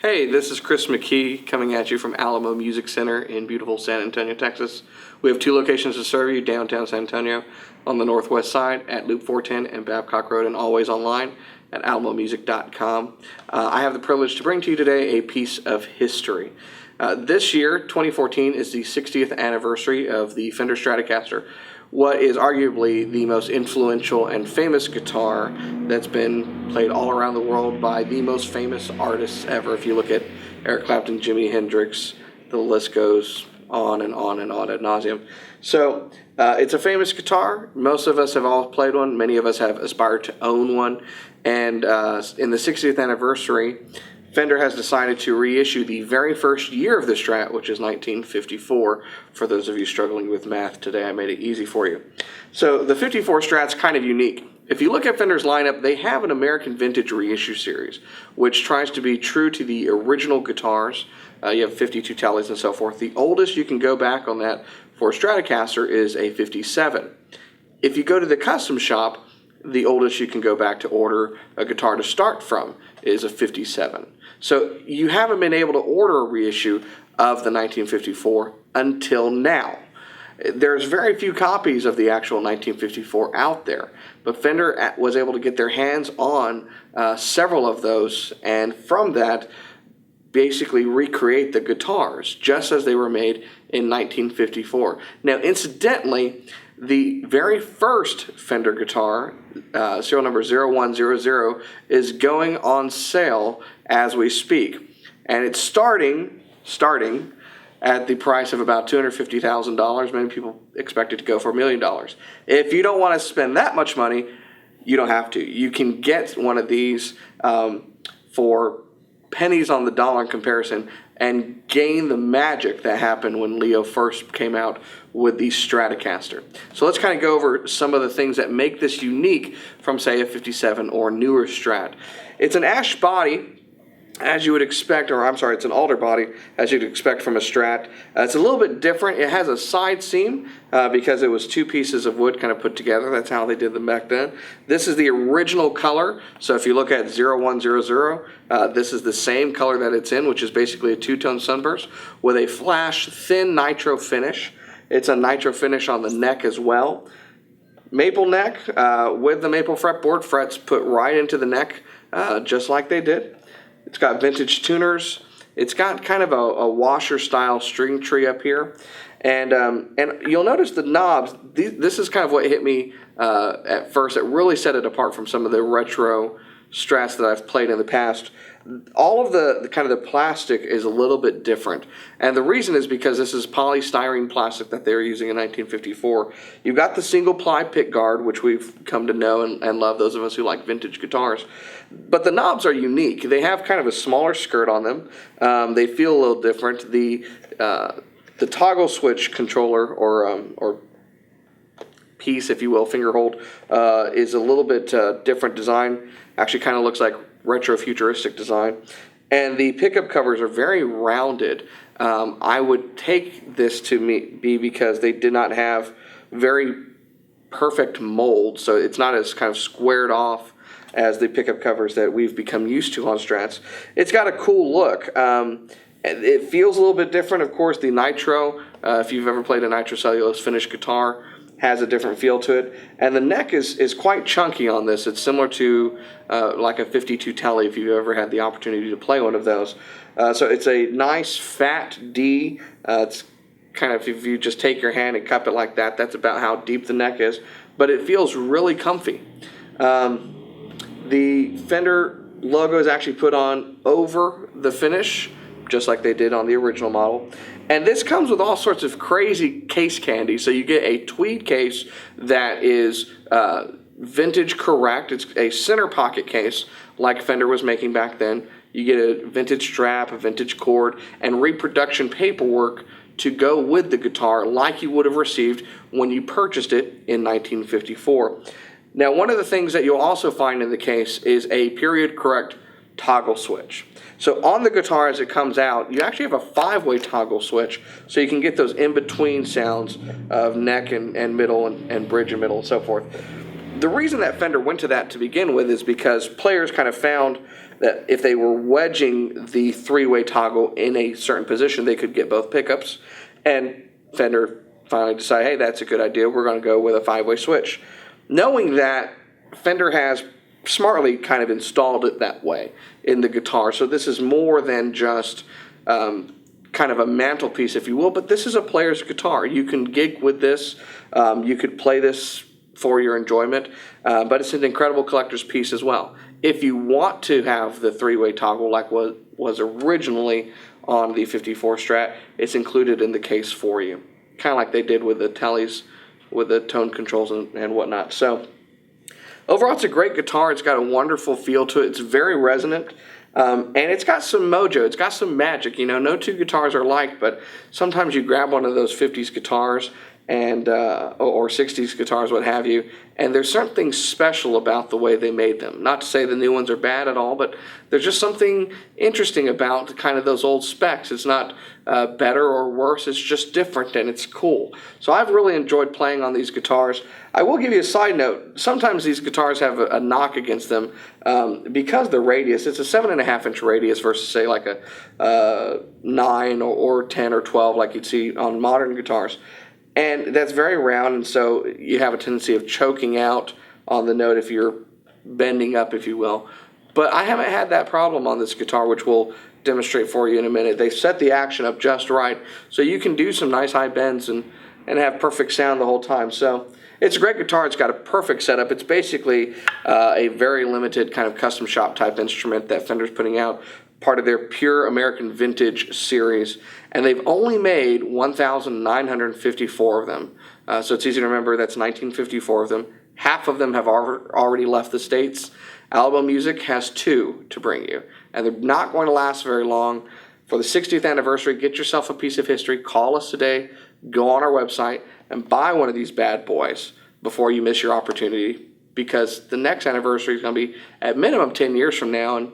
Hey, this is Chris McKee coming at you from Alamo Music Center in beautiful San Antonio, Texas. We have two locations to serve you, downtown San Antonio on the northwest side at Loop 410 and Babcock Road, and always online at alamomusic.com. I have the privilege to bring to you today a piece of history. This year, 2014, is the 60th anniversary of the Fender Stratocaster, what is arguably the most influential and famous guitar that's been played all around the world by the most famous artists ever. If you look at Eric Clapton, Jimi Hendrix, the list goes on and on and on ad nauseum. So it's a famous guitar. Most of us have all played one. Many of us have aspired to own one. And in the 60th anniversary, Fender has decided to reissue the very first year of the Strat, which is 1954. For those of you struggling with math today, I made it easy for you. So the 54 Strat's kind of unique. If you look at Fender's lineup, they have an American Vintage reissue series, which tries to be true to the original guitars. You have 52 tellies and so forth. The oldest you can go back on that for Stratocaster is a 57. If you go to the custom shop, the oldest you can go back to order a guitar to start from is a 57. So you haven't been able to order a reissue of the 1954 until now. There's very few copies of the actual 1954 out there, but Fender was able to get their hands on several of those, and from that basically recreate the guitars just as they were made in 1954. Now, incidentally, the very first Fender guitar, serial number 0100, is going on sale as we speak. And it's starting at the price of about $250,000. Many people expect it to go for $1 million. If you don't want to spend that much money, you don't have to. You can get one of these for pennies on the dollar in comparison and gain the magic that happened when Leo first came out with the Stratocaster. So let's kind of go over some of the things that make this unique from, say, a 57 or newer Strat. It's an ash body, as you would expect, or I'm sorry, it's an alder body, as you'd expect from a Strat. It's a little bit different. It has a side seam because it was two pieces of wood kind of put together. That's how they did them back then. This is the original color. So if you look at 0100, this is the same color that it's in, which is basically a two-tone sunburst with a flash thin nitro finish. It's a nitro finish on the neck as well. Maple neck with the maple fretboard, frets put right into the neck just like they did. It's got vintage tuners. It's got kind of a washer-style string tree up here. And you'll notice the knobs. This is kind of what hit me at first. It really set it apart from some of the retro Strats that I've played in the past. All of the kind of the plastic is a little bit different. And the reason is because this is polystyrene plastic that they were using in 1954. You've got the single-ply pick guard, which we've come to know and love, those of us who like vintage guitars. But the knobs are unique. They have kind of a smaller skirt on them. They feel a little different. The toggle switch controller or piece, if you will, finger hold, is a little bit different design. Actually kind of looks like retro futuristic design. And the pickup covers are very rounded. I would take this to be because they did not have very perfect mold, so it's not as kind of squared off as the pickup covers that we've become used to on Strats. It's got a cool look. It feels a little bit different. Of course, the nitro, if you've ever played a nitrocellulose finished guitar, has a different feel to it. And the neck is quite chunky on this. It's similar to like a 52 telly if you've ever had the opportunity to play one of those. So it's a nice fat D. It's kind of, if you just take your hand and cup it like that, that's about how deep the neck is. But it feels really comfy. The Fender logo is actually put on over the finish, just like they did on the original model. And this comes with all sorts of crazy case candy. So you get a tweed case that is vintage correct. It's a center pocket case like Fender was making back then. You get a vintage strap, a vintage cord, and reproduction paperwork to go with the guitar like you would have received when you purchased it in 1954. Now, one of the things that you'll also find in the case is a period correct toggle switch. So on the guitar as it comes out, you actually have a 5-way toggle switch, so you can get those in-between sounds of neck and middle and bridge and middle and so forth. The reason that Fender went to that to begin with is because players kind of found that if they were wedging the three-way toggle in a certain position, they could get both pickups. And Fender finally decided, hey, that's a good idea. We're going to go with a five-way switch. Knowing that, Fender has smartly kind of installed it that way in the guitar. So this is more than just kind of a mantelpiece, if you will, but this is a player's guitar. You can gig with this. You could play this for your enjoyment, but it's an incredible collector's piece as well. If you want to have the three-way toggle like was originally on the 54 Strat, it's included in the case for you, kind of like they did with the Tellys, with the tone controls and whatnot. So overall, it's a great guitar. It's got a wonderful feel to it. It's very resonant. And it's got some mojo. It's got some magic. You know, no two guitars are alike, but sometimes you grab one of those 50s guitars and or 60s guitars, what have you, and there's something special about the way they made them. Not to say the new ones are bad at all, but there's just something interesting about kind of those old specs. It's not better or worse. It's just different, and it's cool. So I've really enjoyed playing on these guitars. I will give you a side note. Sometimes these guitars have a knock against them because the radius, it's a 7.5-inch radius versus, say, like a 9 or 10 or 12 like you'd see on modern guitars. And that's very round, and so you have a tendency of choking out on the note if you're bending up, if you will. But I haven't had that problem on this guitar, which we'll demonstrate for you in a minute. They've set the action up just right, so you can do some nice high bends and have perfect sound the whole time. So it's a great guitar. It's got a perfect setup. It's basically a very limited kind of custom shop type instrument that Fender's putting out, part of their Pure American Vintage series, and they've only made 1,954 of them. So it's easy to remember that's 1954 of them. Half of them have already left the States. Alamo Music has 2 to bring you, and they're not going to last very long. For the 60th anniversary, get yourself a piece of history. Call us today, go on our website, and buy one of these bad boys before you miss your opportunity, because the next anniversary is going to be at minimum 10 years from now, and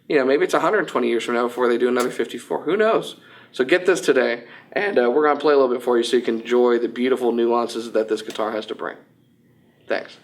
you know, maybe it's 120 years from now before they do another 54. Who knows? So get this today, and we're going to play a little bit for you so you can enjoy the beautiful nuances that this guitar has to bring. Thanks.